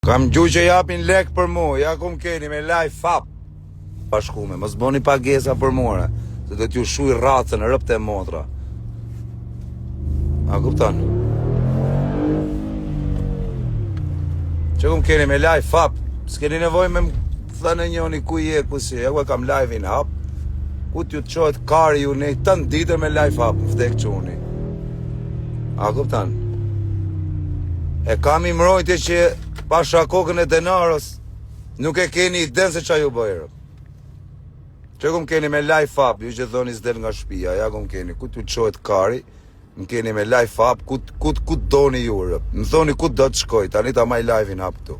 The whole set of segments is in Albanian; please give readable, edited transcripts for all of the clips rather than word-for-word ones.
Kam gjuj që japin lek për mu, ja kum keni me live fap. Bashkume, mos boni pagesa për more, se do t'ju shuj racën, rëpte e motra. A kupton? Që kum keni me live fap, s'keni nevoj me më thënë njoni ku je, ku si, ja ku kam live in hap, ku t'ju t'qojt kari ju nej të nditër me live fap, më vdek quni. A kupton? E kam i mrojtje që pasha kokën e denarës, nuk e keni i den se qa ju bëjrë. Që kum keni me live fap, ju që dhoni s'del nga shpia, ja kum keni, ku t'ju t'qojt kari, më keni me live fap, ku doni ju rëp, më thoni ku do të shkoj, tani ta maj live in hap këtu.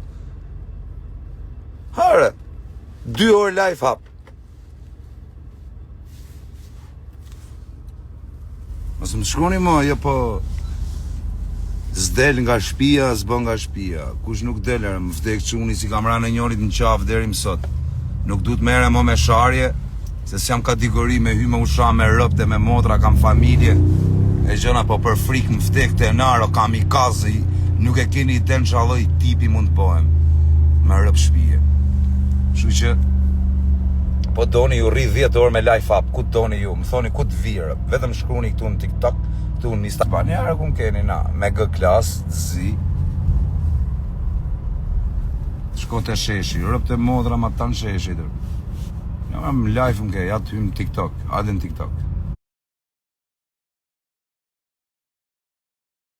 Hare, 2 orë live hap. Mos më shkoni mo, jo po s'del nga shpia, s'bën nga shpia. Kush nuk deler, më vdek quni si kam ranë e njonit në qafë deri mësot. Nuk du t'mere mo me sharje, se s'jam kategori me hy me usha me rëpte, me motra, kam familje. E gjëna po për frikë më vdek të enaro, kam i kazi, nuk e keni i den qaloj tipi mund të bohem. Me rëp shpije. Shu që, po doni ju rri 10 orë me live up, ku doni ju, më thoni ku të virë, vetëm shkruni këtu në TikTok, këtu në Instagram, njërë ku më keni na, me G-klas, zi, shko të sheshi, rëp të modra ma tanë sheshi, ja më live më ke, ja të hymë TikTok, adin TikTok.